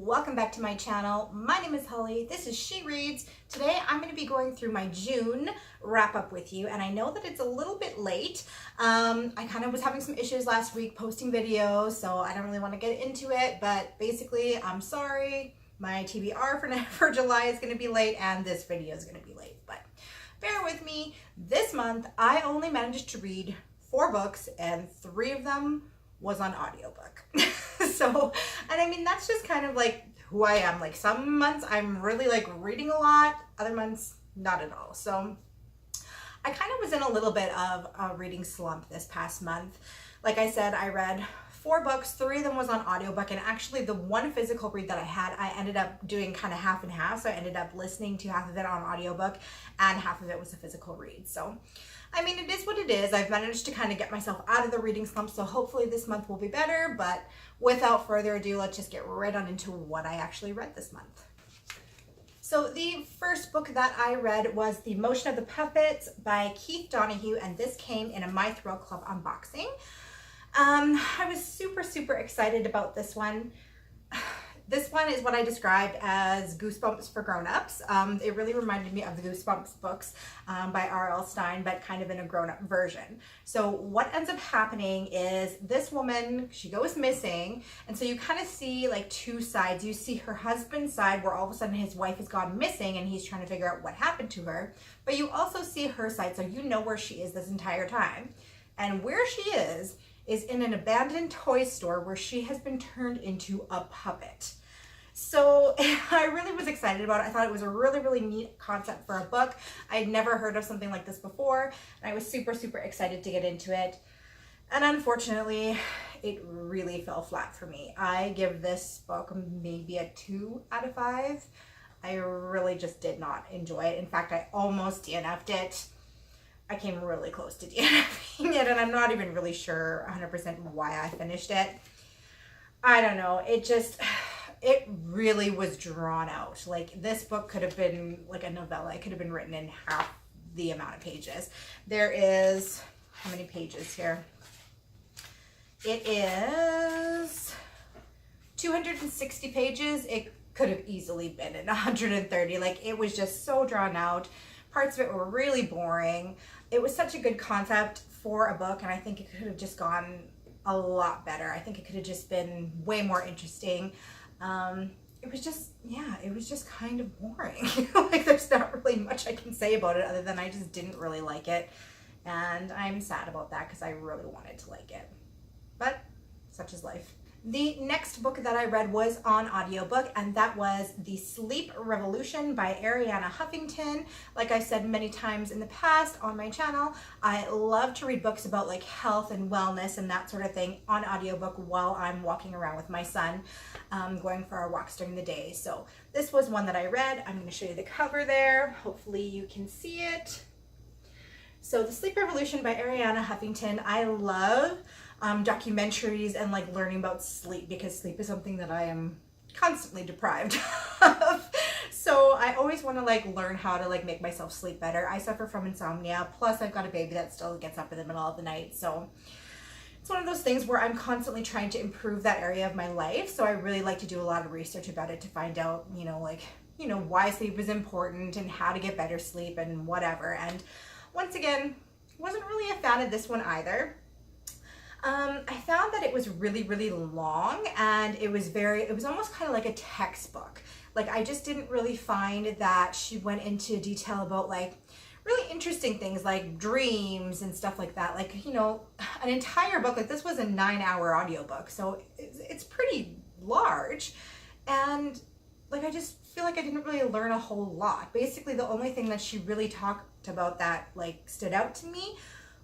welcome back to my channel. My name is Holly. This is She Reads. Today I'm going to be going through my June wrap up with you, and I know that it's a little bit late. I kind of was having some issues last week posting videos, so I don't really want to get into it, but basically I'm sorry. My TBR for July is going to be late, and this video is going to be late, but bear with me. This month I only managed to read 4 books, and 3 of them was on audiobook. So, and I mean, that's just kind of like who I am. Like some months I'm really like reading a lot, other months not at all. So I kind of was in a little bit of a reading slump this past month. Like I said, I read 4 books, 3 of them was on audiobook, and actually the one physical read that I had, I ended up doing kind of half and half. So I ended up listening to half of it on audiobook and half of it was a physical read. So I mean, it is what it is. I've managed to kind of get myself out of the reading slump, so hopefully this month will be better. But without further ado, let's just get right on into what I actually read this month. So the first book that I read was The Motion of the Puppets by Keith Donoghue, and this came in a My Thrill Club unboxing. I was super excited about this one. This one is what I described as Goosebumps for grown-ups. It really reminded me of the Goosebumps books by R.L. Stine, but kind of in a grown-up version. So what ends up happening is this woman, she goes missing, and so you kind of see like 2 sides. You see her husband's side where all of a sudden his wife has gone missing and he's trying to figure out what happened to her, but you also see her side, so you know where she is this entire time. And where she is in an abandoned toy store where she has been turned into a puppet. So I really was excited about it. I thought it was a really neat concept for a book. I had never heard of something like this before, and I was super excited to get into it. And unfortunately, it really fell flat for me. I give this book maybe a 2 out of 5. I really just did not enjoy it. In fact, I almost DNF'd it. I came really close to DNFing it, and I'm not even really sure 100% why I finished it. I don't know. It really was drawn out. Like, this book could have been like a novella. It could have been written in half the amount of pages. There is, how many pages here? It is 260 pages. It could have easily been in 130. Like, it was just so drawn out. Parts of it were really boring. It was such a good concept for a book, and I think it could have just gone a lot better. I think it could have just been way more interesting. It was just, yeah, it was just kind of boring. Like, there's not really much I can say about it other than I just didn't really like it. And I'm sad about that because I really wanted to like it. But such is life. The next book that I read was on audiobook, and that was The Sleep Revolution by Arianna Huffington. Like I said many times in the past on my channel, I love to read books about like health and wellness and that sort of thing on audiobook while I'm walking around with my son, going for our walks during the day. So this was one that I read. I'm going to show you the cover there. Hopefully you can see it. So The Sleep Revolution by Arianna Huffington. I love documentaries and like learning about sleep, because sleep is something that I am constantly deprived of. So I always want to like learn how to like make myself sleep better. I suffer from insomnia, plus I've got a baby that still gets up in the middle of the night. So it's one of those things where I'm constantly trying to improve that area of my life. So I really like to do a lot of research about it to find out, why sleep is important and how to get better sleep and whatever. And once again, wasn't really a fan of this one either. I found that it was really long, and it was almost kind of like a textbook. Like, I just didn't really find that she went into detail about like really interesting things like dreams and stuff like that. Like, an entire book, like this was a 9-hour audiobook, so it's pretty large. And like, I just feel like I didn't really learn a whole lot. Basically, the only thing that she really talked about that like stood out to me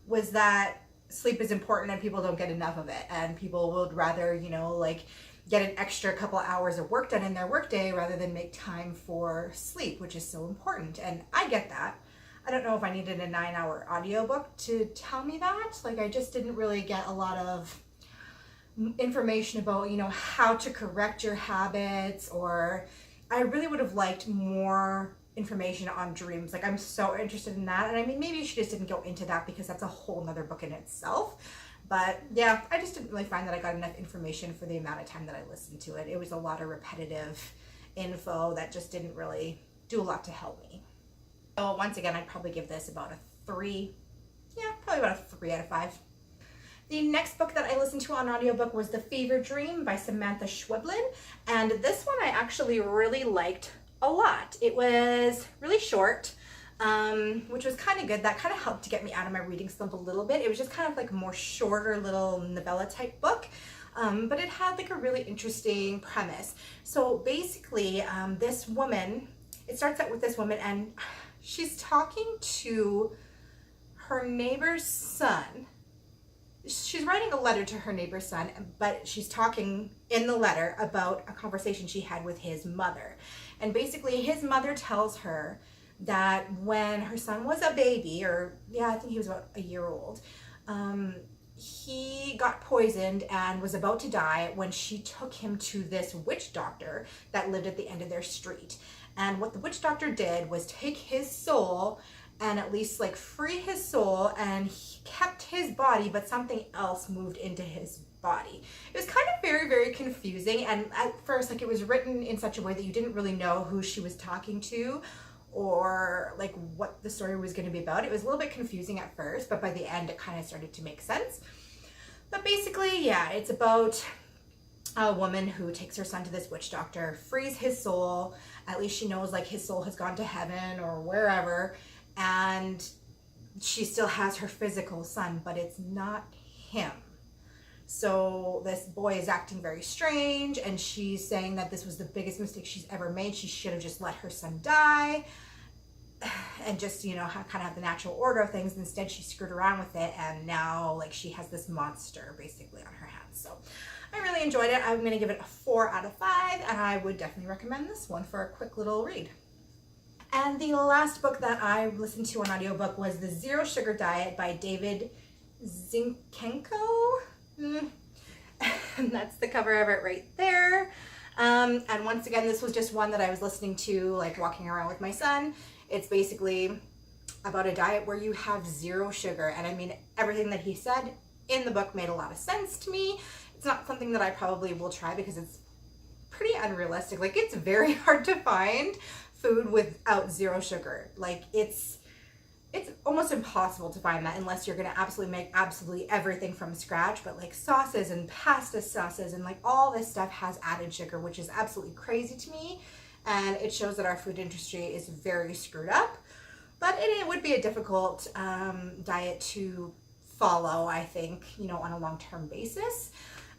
was that sleep is important and people don't get enough of it, and people would rather, like get an extra couple hours of work done in their workday rather than make time for sleep, which is so important. And I get that. I don't know if I needed a 9-hour audiobook to tell me that. Like, I just didn't really get a lot of information about, how to correct your habits, or I really would have liked more information on dreams. Like, I'm so interested in that. And I mean, maybe she just didn't go into that because that's a whole nother book in itself. But yeah, I just didn't really find that I got enough information for the amount of time that I listened to it. It was a lot of repetitive info that just didn't really do a lot to help me. So once again, I'd probably give this about a 3. Yeah, probably about a 3 out of 5. The next book that I listened to on audiobook was The Fever Dream by Samantha Schweblin. And this one I actually really liked a lot. It was really short, which was kind of good. That kind of helped to get me out of my reading slump a little bit. It was just kind of like a more shorter little novella type book. But it had like a really interesting premise. So basically, this woman, it starts out with this woman and she's talking to her neighbor's son. She's writing a letter to her neighbor's son, but she's talking in the letter about a conversation she had with his mother. And basically his mother tells her that when her son was a baby, or yeah, I think he was about a year old, he got poisoned and was about to die when she took him to this witch doctor that lived at the end of their street. And what the witch doctor did was take his soul and at least like free his soul, and he kept his body, but something else moved into his body. It was kind of very, very confusing. And at first, like, it was written in such a way that you didn't really know who she was talking to or like what the story was going to be about. It was a little bit confusing at first, but by the end it kind of started to make sense. But basically, yeah, it's about a woman who takes her son to this witch doctor, frees his soul. At least she knows like his soul has gone to heaven or wherever, and she still has her physical son, but it's not him. So this boy is acting very strange, and she's saying that this was the biggest mistake she's ever made. She should have just let her son die and just, you know, kind of have the natural order of things. Instead, she screwed around with it, and now like she has this monster basically on her hands. So I really enjoyed it. I'm going to give it a 4 out of 5, and I would definitely recommend this one for a quick little read. And the last book that I listened to on audiobook was The Zero Sugar Diet by David Zinchenko. And that's the cover of it right there. And once again, this was just one that I was listening to like walking around with my son. It's basically about a diet where you have 0 sugar. And I mean, everything that he said in the book made a lot of sense to me. It's not something that I probably will try because it's pretty unrealistic. Like, it's very hard to find food without 0 sugar. Like, it's almost impossible to find that unless you're gonna absolutely make absolutely everything from scratch. But like sauces and pasta sauces and like all this stuff has added sugar, which is absolutely crazy to me. And it shows that our food industry is very screwed up. But it would be a difficult diet to follow, I think, you know, on a long-term basis.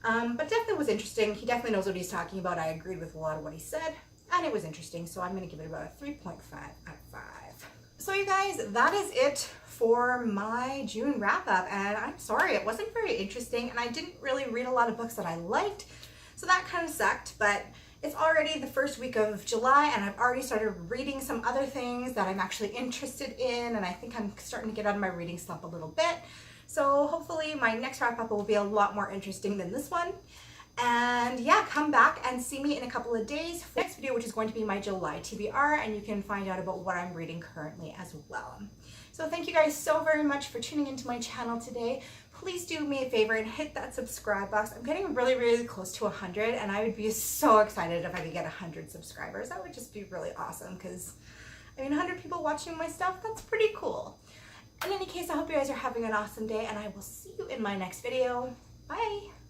But definitely was interesting. He definitely knows what he's talking about. I agreed with a lot of what he said, and it was interesting. So I'm gonna give it about a 3.5 out of 5. So you guys, that is it for my June wrap up, and I'm sorry it wasn't very interesting, and I didn't really read a lot of books that I liked, so that kind of sucked. But it's already the first week of July, and I've already started reading some other things that I'm actually interested in, and I think I'm starting to get out of my reading slump a little bit. So hopefully my next wrap up will be a lot more interesting than this one. And yeah, come back and see me in a couple of days for the next video, which is going to be my July TBR, and you can find out about what I'm reading currently as well. So thank you guys so very much for tuning into my channel today. Please do me a favor and hit that subscribe box. I'm getting really, really close to 100, and I would be so excited if I could get 100 subscribers. That would just be really awesome, because I mean, 100 people watching my stuff, that's pretty cool. In any case, I hope you guys are having an awesome day, and I will see you in my next video. Bye!